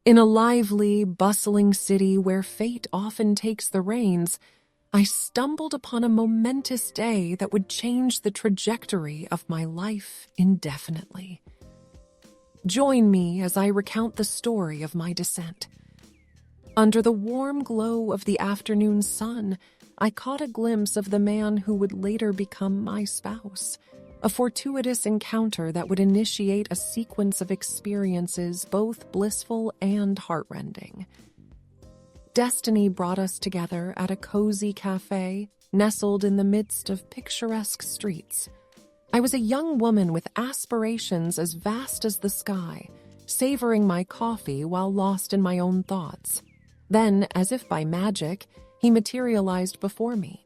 In a lively, bustling city where fate often takes the reins, I stumbled upon a momentous day that would change the trajectory of my life indefinitely. Join me as I recount the story of my descent. Under the warm glow of the afternoon sun, I caught a glimpse of the man who would later become my spouse, a fortuitous encounter that would initiate a sequence of experiences both blissful and heartrending. Destiny brought us together at a cozy cafe nestled in the midst of picturesque streets. I was a young woman with aspirations as vast as the sky, savoring my coffee while lost in my own thoughts. Then, as if by magic, he materialized before me.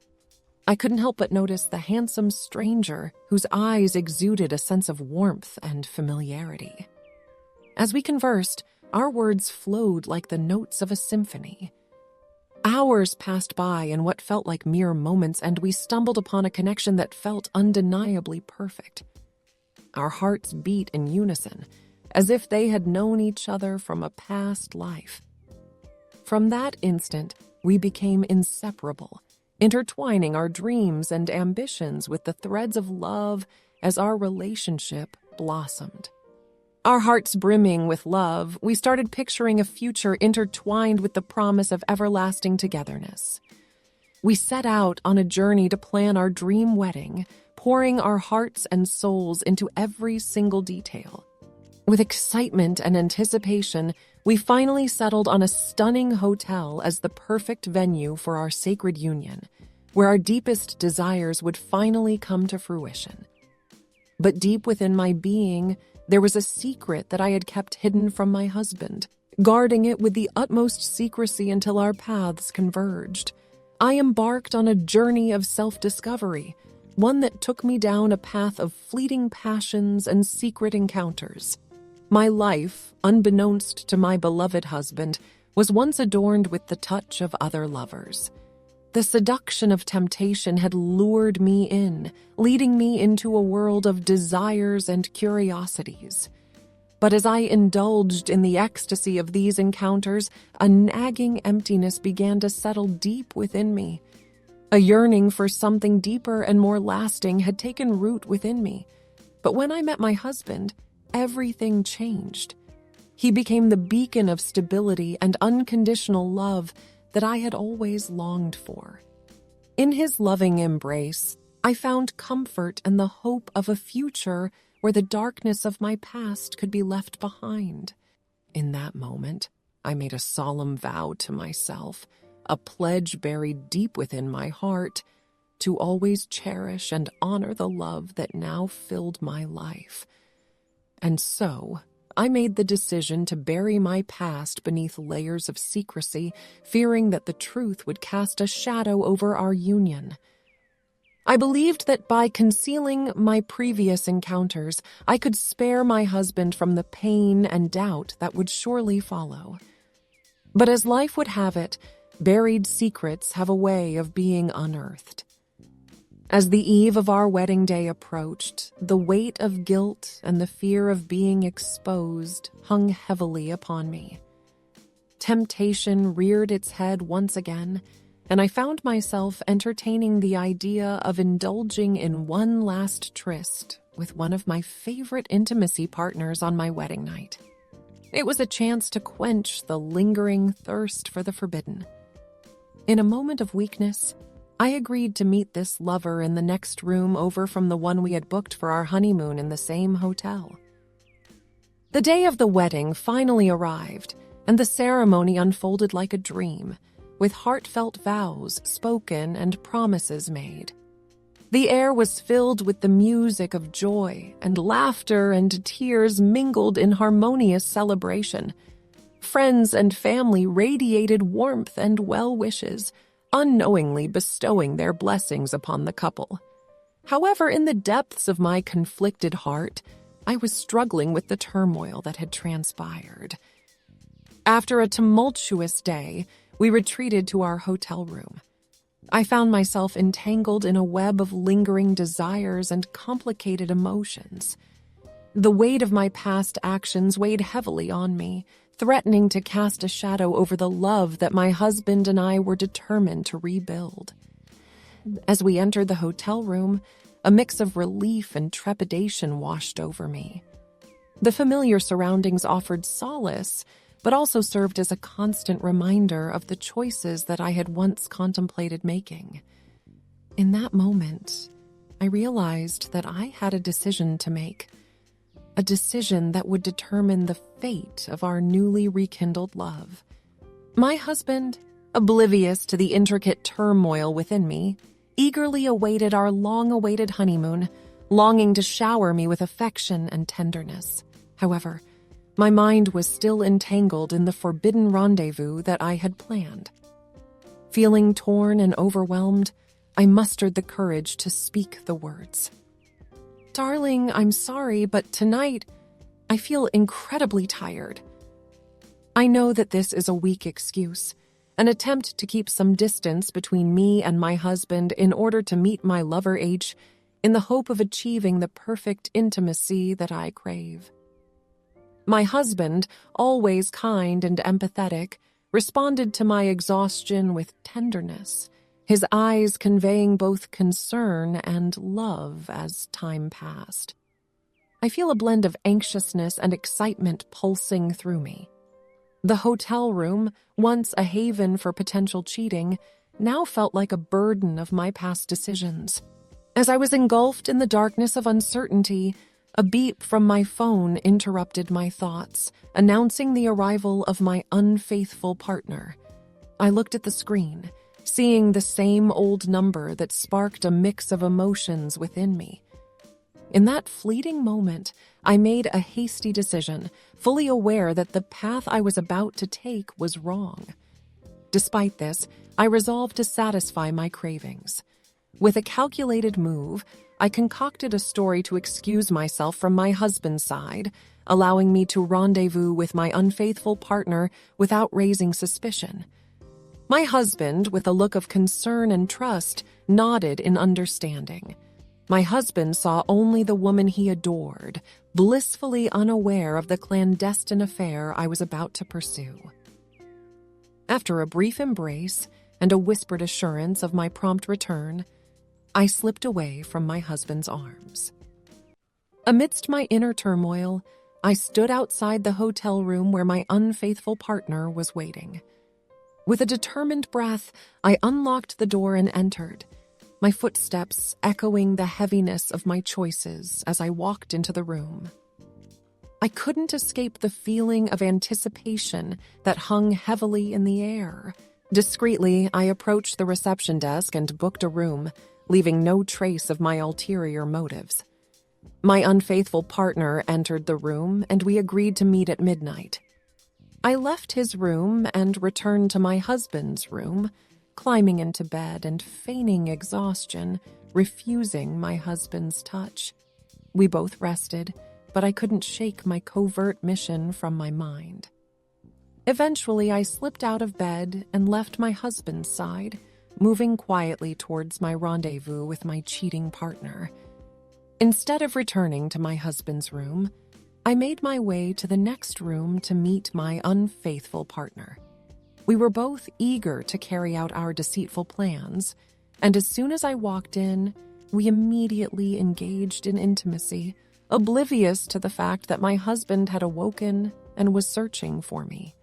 I couldn't help but notice the handsome stranger whose eyes exuded a sense of warmth and familiarity. As we conversed, our words flowed like the notes of a symphony. Hours passed by in what felt like mere moments, and we stumbled upon a connection that felt undeniably perfect. Our hearts beat in unison, as if they had known each other from a past life. From that instant, we became inseparable, intertwining our dreams and ambitions with the threads of love as our relationship blossomed. Our hearts brimming with love, we started picturing a future intertwined with the promise of everlasting togetherness. We set out on a journey to plan our dream wedding, pouring our hearts and souls into every single detail. With excitement and anticipation, we finally settled on a stunning hotel as the perfect venue for our sacred union, where our deepest desires would finally come to fruition. But deep within my being, there was a secret that I had kept hidden from my husband, guarding it with the utmost secrecy until our paths converged. I embarked on a journey of self-discovery, one that took me down a path of fleeting passions and secret encounters. My life, unbeknownst to my beloved husband, was once adorned with the touch of other lovers. The seduction of temptation had lured me in, leading me into a world of desires and curiosities. But as I indulged in the ecstasy of these encounters, a nagging emptiness began to settle deep within me. A yearning for something deeper and more lasting had taken root within me. But when I met my husband, everything changed. He became the beacon of stability and unconditional love that I had always longed for. In his loving embrace, I found comfort and the hope of a future where the darkness of my past could be left behind. In that moment, I made a solemn vow to myself, a pledge buried deep within my heart, to always cherish and honor the love that now filled my life. And so, I made the decision to bury my past beneath layers of secrecy, fearing that the truth would cast a shadow over our union. I believed that by concealing my previous encounters, I could spare my husband from the pain and doubt that would surely follow. But as life would have it, buried secrets have a way of being unearthed. As the eve of our wedding day approached, the weight of guilt and the fear of being exposed hung heavily upon me. Temptation reared its head once again, and I found myself entertaining the idea of indulging in one last tryst with one of my favorite intimacy partners on my wedding night. It was a chance to quench the lingering thirst for the forbidden. In a moment of weakness, I agreed to meet this lover in the next room over from the one we had booked for our honeymoon in the same hotel. The day of the wedding finally arrived, and the ceremony unfolded like a dream, with heartfelt vows spoken and promises made. The air was filled with the music of joy, and laughter and tears mingled in harmonious celebration. Friends and family radiated warmth and well wishes, unknowingly bestowing their blessings upon the couple. However, in the depths of my conflicted heart, I was struggling with the turmoil that had transpired. After a tumultuous day, we retreated to our hotel room. I found myself entangled in a web of lingering desires and complicated emotions. The weight of my past actions weighed heavily on me, threatening to cast a shadow over the love that my husband and I were determined to rebuild. As we entered the hotel room, a mix of relief and trepidation washed over me. The familiar surroundings offered solace, but also served as a constant reminder of the choices that I had once contemplated making. In that moment, I realized that I had a decision to make, a decision that would determine the fate of our newly rekindled love. My husband, oblivious to the intricate turmoil within me, eagerly awaited our long-awaited honeymoon, longing to shower me with affection and tenderness. However, my mind was still entangled in the forbidden rendezvous that I had planned. Feeling torn and overwhelmed, I mustered the courage to speak the words. "Darling, I'm sorry, but tonight I feel incredibly tired." I know that this is a weak excuse, an attempt to keep some distance between me and my husband in order to meet my lover H in the hope of achieving the perfect intimacy that I crave. My husband, always kind and empathetic, responded to my exhaustion with tenderness, his eyes conveying both concern and love as time passed. I feel a blend of anxiousness and excitement pulsing through me. The hotel room, once a haven for potential cheating, now felt like a burden of my past decisions. As I was engulfed in the darkness of uncertainty, a beep from my phone interrupted my thoughts, announcing the arrival of my unfaithful partner. I looked at the screen, seeing the same old number that sparked a mix of emotions within me. In that fleeting moment, I made a hasty decision, fully aware that the path I was about to take was wrong. Despite this, I resolved to satisfy my cravings. With a calculated move, I concocted a story to excuse myself from my husband's side, allowing me to rendezvous with my unfaithful partner without raising suspicion. My husband, with a look of concern and trust, nodded in understanding. My husband saw only the woman he adored, blissfully unaware of the clandestine affair I was about to pursue. After a brief embrace and a whispered assurance of my prompt return, I slipped away from my husband's arms. Amidst my inner turmoil, I stood outside the hotel room where my unfaithful partner was waiting. With a determined breath, I unlocked the door and entered, my footsteps echoing the heaviness of my choices as I walked into the room. I couldn't escape the feeling of anticipation that hung heavily in the air. Discreetly, I approached the reception desk and booked a room, leaving no trace of my ulterior motives. My unfaithful partner entered the room, and we agreed to meet at midnight. I left his room and returned to my husband's room, climbing into bed and feigning exhaustion, refusing my husband's touch. We both rested, but I couldn't shake my covert mission from my mind. Eventually, I slipped out of bed and left my husband's side, moving quietly towards my rendezvous with my cheating partner. Instead of returning to my husband's room, I made my way to the next room to meet my unfaithful partner. We were both eager to carry out our deceitful plans, and as soon as I walked in, we immediately engaged in intimacy, oblivious to the fact that my husband had awoken and was searching for me.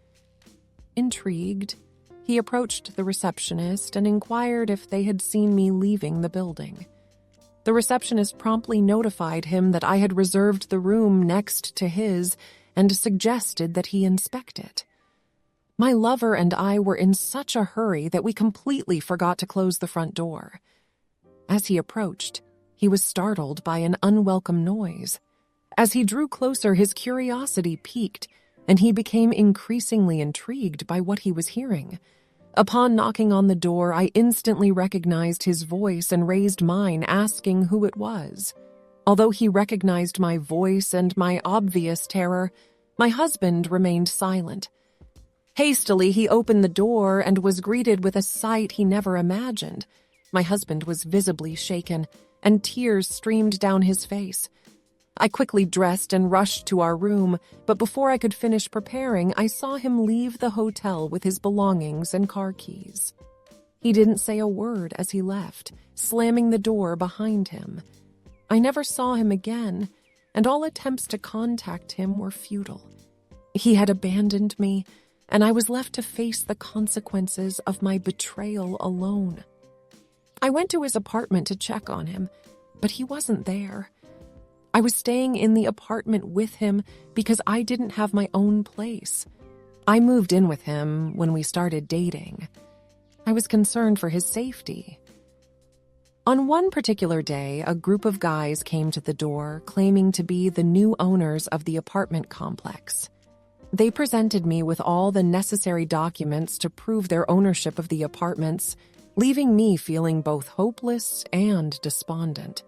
Intrigued, he approached the receptionist and inquired if they had seen me leaving the building. The receptionist promptly notified him that I had reserved the room next to his and suggested that he inspect it. My lover and I were in such a hurry that we completely forgot to close the front door. As he approached, he was startled by an unwelcome noise. As he drew closer, his curiosity piqued, and he became increasingly intrigued by what he was hearing. Upon knocking on the door, I instantly recognized his voice and raised mine, asking who it was. Although he recognized my voice and my obvious terror, my husband remained silent. Hastily, he opened the door and was greeted with a sight he never imagined. My husband was visibly shaken, and tears streamed down his face. I quickly dressed and rushed to our room, but before I could finish preparing, I saw him leave the hotel with his belongings and car keys. He didn't say a word as he left, slamming the door behind him. I never saw him again, and all attempts to contact him were futile. He had abandoned me, and I was left to face the consequences of my betrayal alone. I went to his apartment to check on him, but he wasn't there. I was staying in the apartment with him because I didn't have my own place. I moved in with him when we started dating. I was concerned for his safety. On one particular day, a group of guys came to the door claiming to be the new owners of the apartment complex. They presented me with all the necessary documents to prove their ownership of the apartments, leaving me feeling both hopeless and despondent.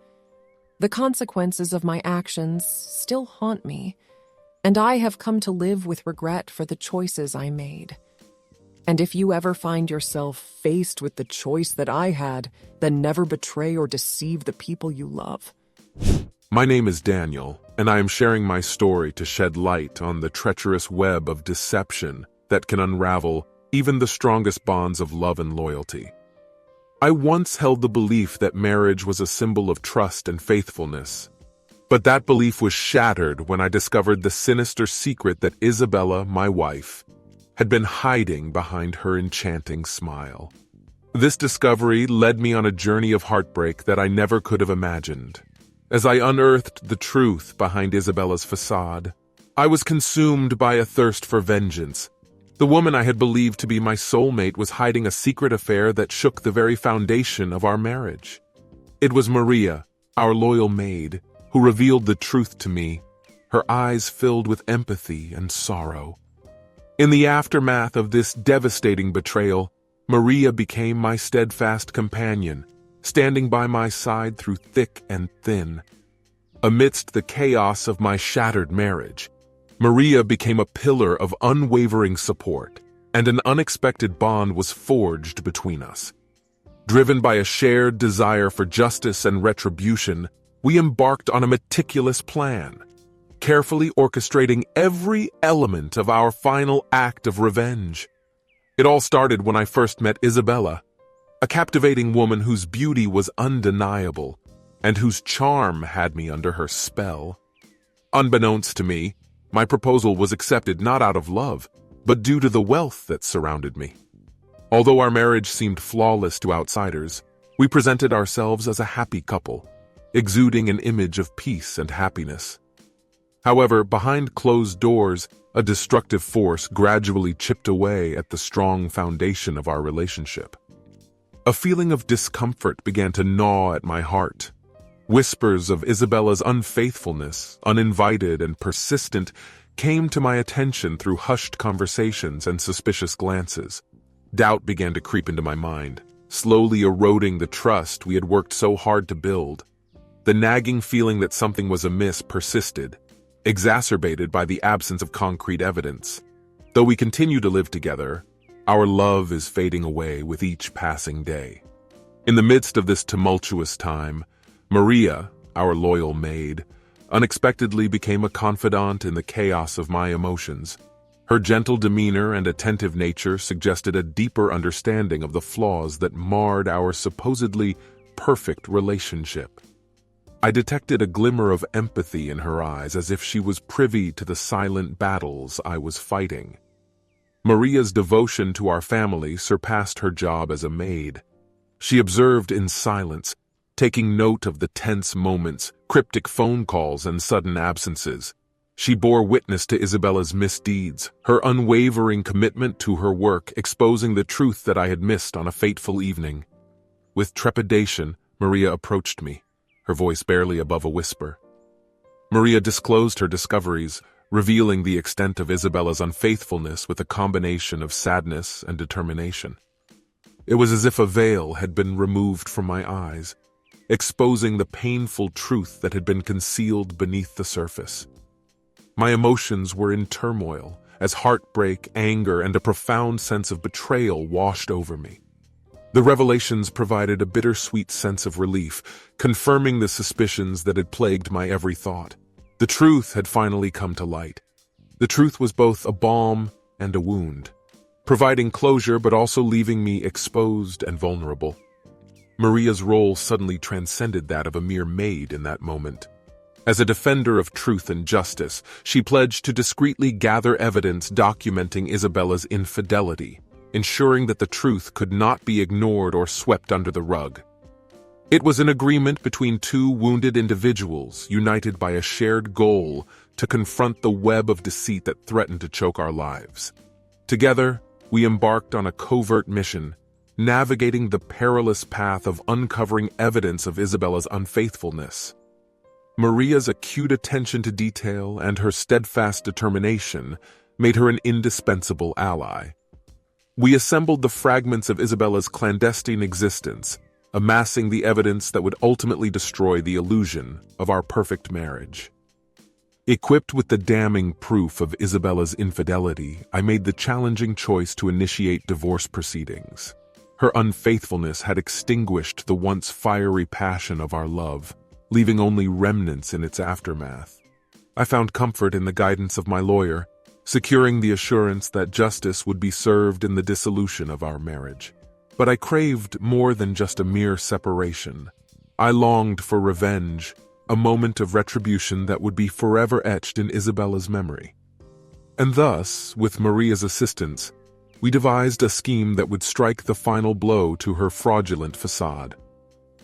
The consequences of my actions still haunt me, and I have come to live with regret for the choices I made. And if you ever find yourself faced with the choice that I had, then never betray or deceive the people you love. My name is Daniel, and I am sharing my story to shed light on the treacherous web of deception that can unravel even the strongest bonds of love and loyalty. I once held the belief that marriage was a symbol of trust and faithfulness, but that belief was shattered when I discovered the sinister secret that Isabella, my wife, had been hiding behind her enchanting smile. This discovery led me on a journey of heartbreak that I never could have imagined. As I unearthed the truth behind Isabella's facade, I was consumed by a thirst for vengeance. The woman I had believed to be my soulmate was hiding a secret affair that shook the very foundation of our marriage. It was Maria, our loyal maid, who revealed the truth to me, her eyes filled with empathy and sorrow. In the aftermath of this devastating betrayal, Maria became my steadfast companion, standing by my side through thick and thin. Amidst the chaos of my shattered marriage, Maria became a pillar of unwavering support, and an unexpected bond was forged between us. Driven by a shared desire for justice and retribution, we embarked on a meticulous plan, carefully orchestrating every element of our final act of revenge. It all started when I first met Isabella, a captivating woman whose beauty was undeniable and whose charm had me under her spell. Unbeknownst to me, my proposal was accepted not out of love, but due to the wealth that surrounded me. Although our marriage seemed flawless to outsiders, we presented ourselves as a happy couple, exuding an image of peace and happiness. However, behind closed doors, a destructive force gradually chipped away at the strong foundation of our relationship. A feeling of discomfort began to gnaw at my heart. Whispers of Isabella's unfaithfulness, uninvited and persistent, came to my attention through hushed conversations and suspicious glances. Doubt began to creep into my mind, slowly eroding the trust we had worked so hard to build. The nagging feeling that something was amiss persisted, exacerbated by the absence of concrete evidence. Though we continue to live together, our love is fading away with each passing day. In the midst of this tumultuous time, Maria, our loyal maid, unexpectedly became a confidant in the chaos of my emotions. Her gentle demeanor and attentive nature suggested a deeper understanding of the flaws that marred our supposedly perfect relationship. I detected a glimmer of empathy in her eyes, as if she was privy to the silent battles I was fighting. Maria's devotion to our family surpassed her job as a maid. She observed in silence, taking note of the tense moments, cryptic phone calls, and sudden absences. She bore witness to Isabella's misdeeds, her unwavering commitment to her work exposing the truth that I had missed on a fateful evening. With trepidation, Maria approached me, her voice barely above a whisper. Maria disclosed her discoveries, revealing the extent of Isabella's unfaithfulness with a combination of sadness and determination. It was as if a veil had been removed from my eyes, exposing the painful truth that had been concealed beneath the surface. My emotions were in turmoil as heartbreak, anger, and a profound sense of betrayal washed over me. The revelations provided a bittersweet sense of relief, confirming the suspicions that had plagued my every thought. The truth had finally come to light. The truth was both a balm and a wound, providing closure but also leaving me exposed and vulnerable. Maria's role suddenly transcended that of a mere maid in that moment. As a defender of truth and justice, she pledged to discreetly gather evidence documenting Isabella's infidelity, ensuring that the truth could not be ignored or swept under the rug. It was an agreement between two wounded individuals united by a shared goal to confront the web of deceit that threatened to choke our lives. Together, we embarked on a covert mission, navigating the perilous path of uncovering evidence of Isabella's unfaithfulness. Maria's acute attention to detail and her steadfast determination made her an indispensable ally. We assembled the fragments of Isabella's clandestine existence, amassing the evidence that would ultimately destroy the illusion of our perfect marriage. Equipped with the damning proof of Isabella's infidelity, I made the challenging choice to initiate divorce proceedings. Her unfaithfulness had extinguished the once fiery passion of our love, leaving only remnants in its aftermath. I found comfort in the guidance of my lawyer, securing the assurance that justice would be served in the dissolution of our marriage. But I craved more than just a mere separation. I longed for revenge, a moment of retribution that would be forever etched in Isabella's memory. And thus, with Maria's assistance, we devised a scheme that would strike the final blow to her fraudulent facade.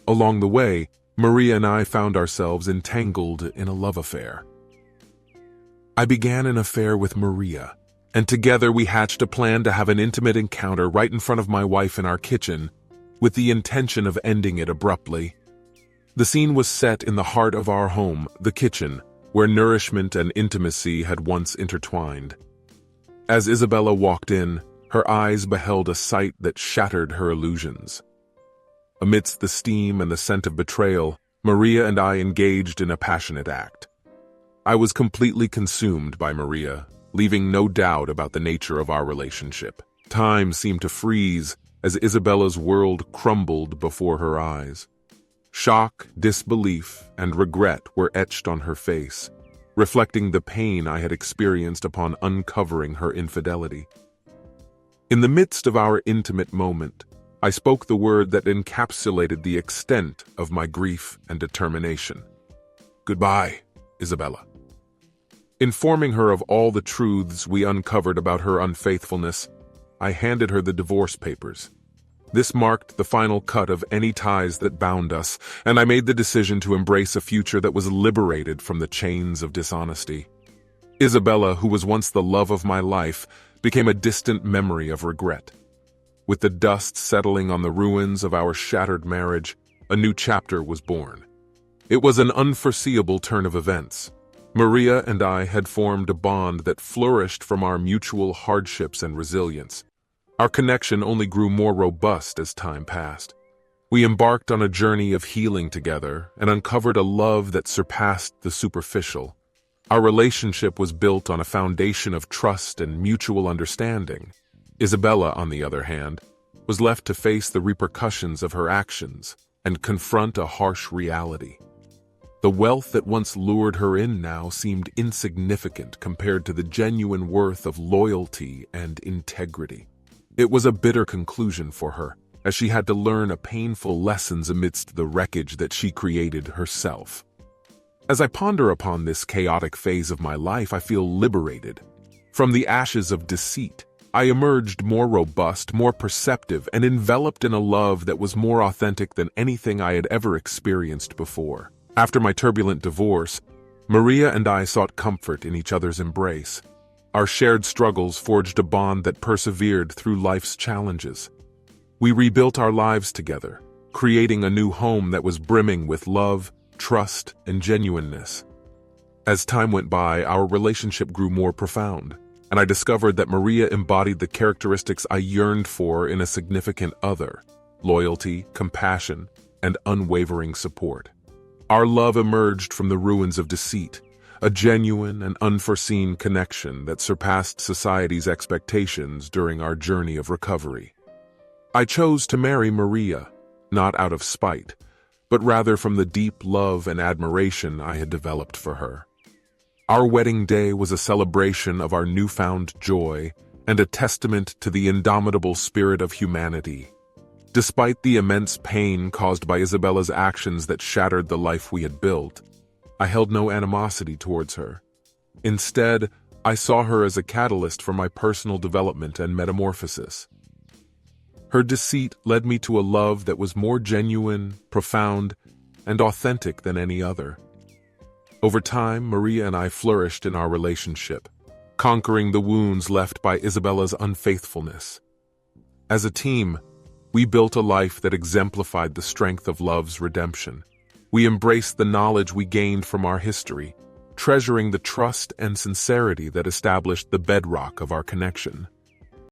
Along the way, Maria and I found ourselves entangled in a love affair. I began an affair with Maria, and together we hatched a plan to have an intimate encounter right in front of my wife in our kitchen, with the intention of ending it abruptly. The scene was set in the heart of our home, the kitchen, where nourishment and intimacy had once intertwined. As Isabella walked in, her eyes beheld a sight that shattered her illusions. Amidst the steam and the scent of betrayal, Maria and I engaged in a passionate act. I was completely consumed by Maria, leaving no doubt about the nature of our relationship. Time seemed to freeze as Isabella's world crumbled before her eyes. Shock, disbelief, and regret were etched on her face, reflecting the pain I had experienced upon uncovering her infidelity. In the midst of our intimate moment, I spoke the word that encapsulated the extent of my grief and determination. "Goodbye, Isabella." Informing her of all the truths we uncovered about her unfaithfulness, I handed her the divorce papers. This marked the final cut of any ties that bound us, and I made the decision to embrace a future that was liberated from the chains of dishonesty. Isabella, who was once the love of my life, became a distant memory of regret. With the dust settling on the ruins of our shattered marriage, a new chapter was born. It was an unforeseeable turn of events. Maria and I had formed a bond that flourished from our mutual hardships and resilience. Our connection only grew more robust as time passed. We embarked on a journey of healing together and uncovered a love that surpassed the superficial. Our relationship was built on a foundation of trust and mutual understanding. Isabella, on the other hand, was left to face the repercussions of her actions and confront a harsh reality. The wealth that once lured her in now seemed insignificant compared to the genuine worth of loyalty and integrity. It was a bitter conclusion for her, as she had to learn a painful lessons amidst the wreckage that she created herself. As I ponder upon this chaotic phase of my life, I feel liberated. From the ashes of deceit, I emerged more robust, more perceptive, and enveloped in a love that was more authentic than anything I had ever experienced before. After my turbulent divorce, Maria and I sought comfort in each other's embrace. Our shared struggles forged a bond that persevered through life's challenges. We rebuilt our lives together, creating a new home that was brimming with love, trust, and genuineness. As time went by, our relationship grew more profound, and I discovered that Maria embodied the characteristics I yearned for in a significant other: loyalty, compassion, and unwavering support. Our love emerged from the ruins of deceit, a genuine and unforeseen connection that surpassed society's expectations during our journey of recovery. I chose to marry Maria, not out of spite, but rather from the deep love and admiration I had developed for her. Our wedding day was a celebration of our newfound joy and a testament to the indomitable spirit of humanity. Despite the immense pain caused by Isabella's actions that shattered the life we had built, I held no animosity towards her. Instead, I saw her as a catalyst for my personal development and metamorphosis. Her deceit led me to a love that was more genuine, profound, and authentic than any other. Over time, Maria and I flourished in our relationship, conquering the wounds left by Isabella's unfaithfulness. As a team, we built a life that exemplified the strength of love's redemption. We embraced the knowledge we gained from our history, treasuring the trust and sincerity that established the bedrock of our connection.